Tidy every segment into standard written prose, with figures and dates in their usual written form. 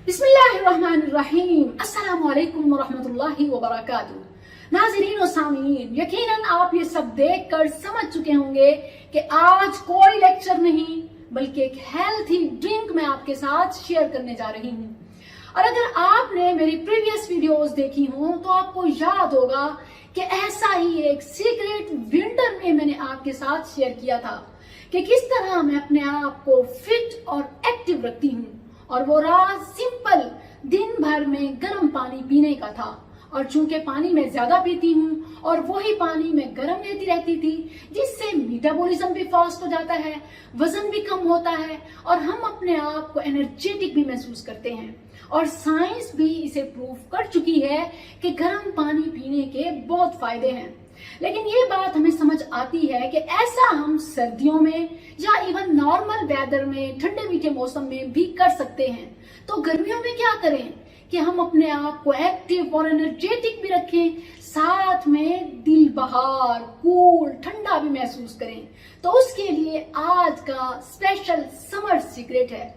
बिस्मिल्लाहिर्रहमानिर्रहीम। अस्सलाम वालेकुम वरहमतुल्लाहि वबरकातुहू। नाज़रीन और सामीन, यकीनन आप ये सब देखकर समझ चुके होंगे कि आज कोई लेक्चर नहीं बल्कि एक हेल्थी ड्रिंक मैं आपके साथ शेयर करने जा रही हूँ। और अगर आपने मेरी प्रीवियस वीडियोस देखी हो तो आपको याद होगा कि ऐसा ही एक सीक्रेट विंटर में मैंने आपके साथ शेयर किया था कि किस तरह मैं अपने आप को फिट और एक्टिव रखती हूँ। और वो राज सिंपल दिन भर में गर्म पानी पीने का था। और चूंकि पानी मैं ज्यादा पीती हूँ और वही पानी मैं गर्म लेती रहती थी, जिससे मेटाबॉलिज्म भी फास्ट हो जाता है, वजन भी कम होता है और हम अपने आप को एनर्जेटिक भी महसूस करते हैं। और साइंस भी इसे प्रूव कर चुकी है कि गर्म पानी पीने के बहुत फायदे हैं। लेकिन ये बात हमें समझ आती है कि ऐसा हम सर्दियों में या इवन नॉर्मल वेदर में ठंडे मीठे मौसम में भी कर सकते हैं। तो गर्मियों में क्या करें कि हम अपने आप को एक्टिव और एनर्जेटिक भी रखें, साथ में दिल बहार कूल ठंडा भी महसूस करें। तो उसके लिए आज का स्पेशल समर सीक्रेट है।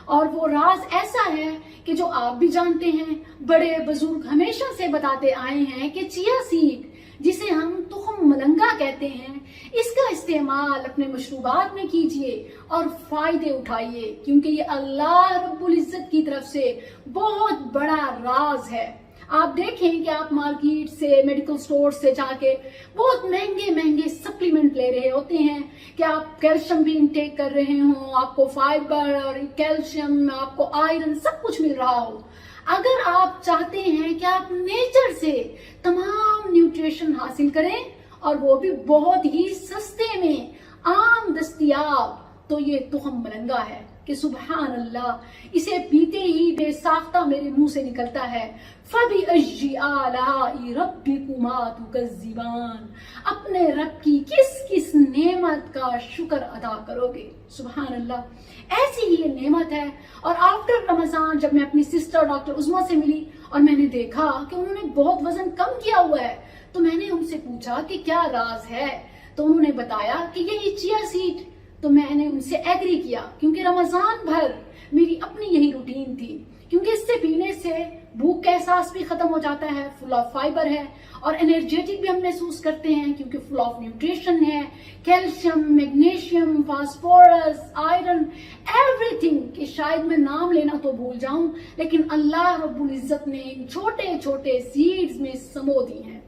और वो राज ऐसा है कि जो आप भी जानते हैं, बड़े बुजुर्ग हमेशा से बताते आए हैं कि चिया सीड, जिसे हम तुखम मलंगा कहते हैं, इसका इस्तेमाल अपने मशरूबात में कीजिए और फायदे उठाइए, क्योंकि ये अल्लाह रब्बुल इज्जत की तरफ से बहुत बड़ा राज है। आप देखें कि आप मार्केट से, मेडिकल स्टोर से जाके बहुत महंगे महंगे सप्लीमेंट ले रहे होते हैं कि आप कैल्शियम भी इनटेक कर रहे हो, आपको फाइबर और कैल्शियम, आपको आयरन सब कुछ मिल रहा हो। अगर आप चाहते हैं कि आप नेचर से तमाम न्यूट्रिशन हासिल करें और वो भी बहुत ही सस्ते में आम दस्तयाब, तो ये तुखम मलंगा है कि सुबहान अल्लाह, इसे पीते ही बेसाख्ता मेरे मुंह से निकलता है, फबी अज्जी आलाई रब्बिकुमा तुकज़्ज़िबान, अपने रब की किस किस नेमत का शुक्र अदा करोगे। सुबहान अल्लाह, ऐसी ही ये नेमत है। और आफ्टर रमजान जब मैं अपनी सिस्टर डॉक्टर उस्मा से मिली और मैंने देखा कि उन्होंने बहुत वजन कम किया हुआ है, तो मैंने उनसे पूछा कि क्या राज है। तो उन्होंने बताया कि यही चिया सीड। तो मैंने उनसे एग्री किया, क्योंकि रमजान भर मेरी अपनी यही रूटीन थी, क्योंकि इससे पीने से भूख का एहसास भी खत्म हो जाता है, फुल ऑफ फाइबर है और एनर्जेटिक भी हम महसूस करते हैं, क्योंकि फुल ऑफ न्यूट्रिशन है, calcium, magnesium, phosphorus, iron, everything कि शायद मैं नाम लेना तो भूल जाऊं, लेकिन अल्लाह रब्बुल इज्जत ने इन छोटे छोटे सीड्स में समो दी हैं।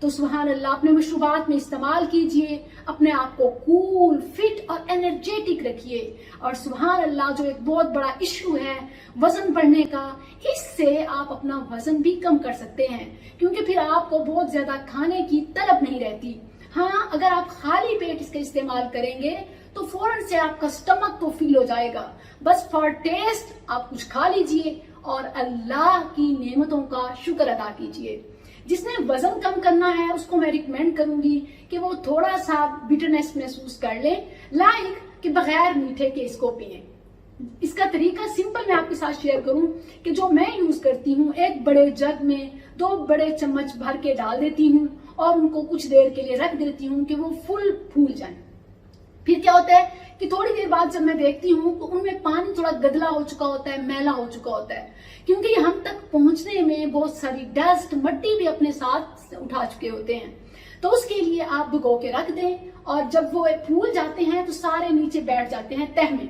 तो सुभान अल्लाह, अपने मशरूबात में इस्तेमाल कीजिए, अपने आप को कूल, फिट और एनर्जेटिक रखिए। और सुभान अल्लाह, जो एक बहुत बड़ा इश्यू है वजन बढ़ने का, इससे आप अपना वजन भी कम कर सकते हैं, क्योंकि फिर आपको बहुत ज्यादा खाने की तलब नहीं रहती। हाँ, अगर आप खाली पेट इसका इस्तेमाल करेंगे तो फौरन से आपका स्टमक तो फील हो जाएगा, बस फॉर टेस्ट आप कुछ खा लीजिए और अल्लाह की नेमतों का शुक्र अदा कीजिए। जिसने वजन कम करना है उसको मैं रिकमेंड करूंगी कि वो थोड़ा सा बिटरनेस महसूस कर ले, लाइक कि बगैर मीठे के इसको पिए। इसका तरीका सिंपल मैं आपके साथ शेयर करूं कि जो मैं यूज करती हूँ, एक बड़े जग में 2 बड़े चम्मच भर के डाल देती हूँ और उनको कुछ देर के लिए रख देती हूँ कि वो फूल जाए। फिर क्या होता है कि थोड़ी देर बाद जब मैं देखती हूँ तो उनमें पानी थोड़ा गदला हो चुका होता है, मैला हो चुका होता है, क्योंकि हम तक पहुंचने में बहुत सारी डस्ट, मिट्टी भी अपने साथ उठा चुके होते हैं। तो उसके लिए आप भिगो के रख दें और जब वो फूल जाते हैं तो सारे नीचे बैठ जाते हैं तह में।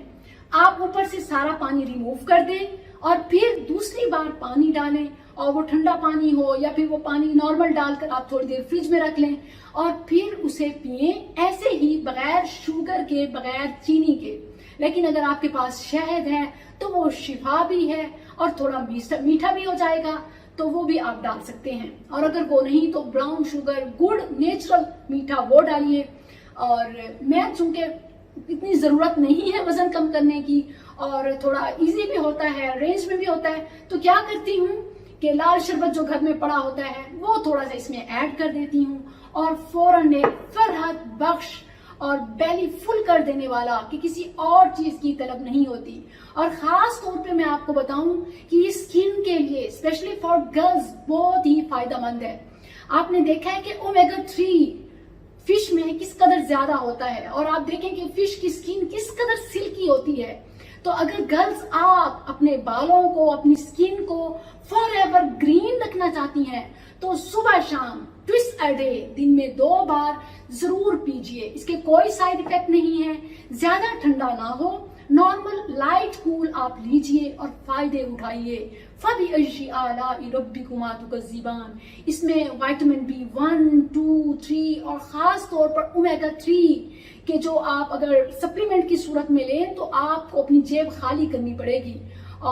आप ऊपर से सारा पानी रिमूव कर दें और फिर दूसरी बार पानी डालें, और वो ठंडा पानी हो या फिर वो पानी नॉर्मल डालकर आप थोड़ी देर फ्रिज में रख लें और फिर उसे पिए, ऐसे ही बगैर शुगर के, बगैर चीनी के। लेकिन अगर आपके पास शहद है तो वो शिफा भी है और थोड़ा मीठा भी हो जाएगा, तो वो भी आप डाल सकते हैं। और अगर वो नहीं तो ब्राउन शुगर, गुड़, नेचुरल मीठा वो डालिए। और मैं चूंकि इतनी जरूरत नहीं है वजन कम करने की और थोड़ा इजी भी होता है, रेंज में भी होता है, तो क्या करती हूँ कि लाल शरबत जो घर में पड़ा होता है वो थोड़ा सा इसमें ऐड कर देती हूँ और फौरन एक फरहत बख्श और बेली फुल कर देने वाला कि किसी और चीज की तलब नहीं होती। और खास तौर पे मैं आपको बताऊं कि ये स्किन के लिए, स्पेशली फॉर गर्ल्स, बहुत ही फायदेमंद है। आपने देखा है कि ओमेगा 3 फिश में किस कदर ज्यादा होता है और आप देखें कि फिश की स्किन किस कदर सिल्की होती है। تو اگر گرلز آپ اپنے بالوں کو، اپنی سکن کو فار ایور گرین رکھنا چاہتی ہیں تو صبح شام ٹوئس اے ڈے، دن میں 2 بار ضرور پیجئے. اس کے کوئی سائیڈ افیکٹ نہیں ہے، زیادہ ٹھنڈا نہ ہو، نارمل لائٹ کول آپ لیجئے اور فائدے اٹھائیے. فَبِأَيِّ آلَاءِ رَبِّكُمَا تُكَذِّبَانِ. اس میں وائٹامن B1، 2، 3 اور خاص طور پر اومیگا 3 کہ جو آپ اگر سپلیمنٹ کی صورت میں لیں تو آپ کو اپنی جیب خالی کرنی پڑے گی.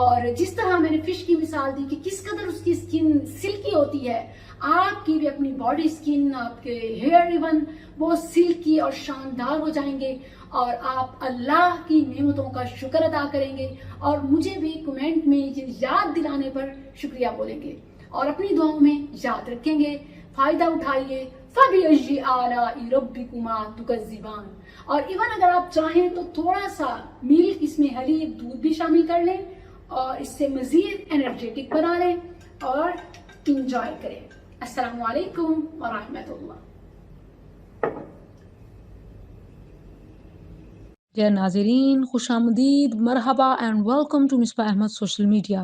اور جس طرح میں نے فش کی مثال دی کہ کس قدر اس کی سکن سلکی ہوتی ہے، آپ کی بھی اپنی باڈی سکن، آپ کے ہیئر ایون وہ سلکی اور شاندار ہو جائیں گے، اور آپ اللہ کی نعمتوں کا شکر ادا کریں گے اور مجھے بھی کمنٹ میں یہ یاد دلانے پر شکریہ بولیں گے اور اپنی دعاؤں میں یاد رکھیں گے. فائدہ اٹھائیے. فَبِأَيِّ آلَاءِ رَبِّكُمَا تُكَذِّبَانِ. اور ایون اگر آپ چاہیں تو تھوڑا سا ملک، اس میں حلیب، دودھ بھی شامل کر لیں اور اس سے مزید انرجیٹک بنا لیں اور انجوائے کریں. السلام علیکم ورحمۃ اللہ. ڈیئر ناظرین، خوش آمدید، مرحبا and welcome to Misbah Ahmed social media.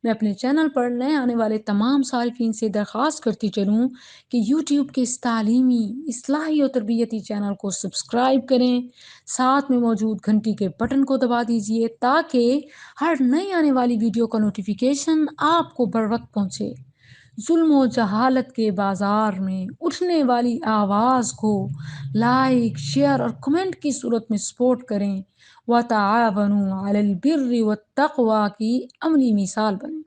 میں اپنے چینل پر نئے آنے والے تمام صارفین سے درخواست کرتی چلوں کہ یوٹیوب کے اس تعلیمی، اصلاحی اور تربیتی چینل کو سبسکرائب کریں، ساتھ میں موجود گھنٹی کے بٹن کو دبا دیجئے تاکہ ہر نئی آنے والی ویڈیو کا نوٹیفیکیشن آپ کو بر وقت پہنچے. ظلم و جہالت کے بازار میں اٹھنے والی آواز کو لائک، شیئر اور کمنٹ کی صورت میں سپورٹ کریں. وَتَعَاوَنُوا عَلَى الْبِرِّ وَالتَّقْوَى کی عملی مثال بنیں.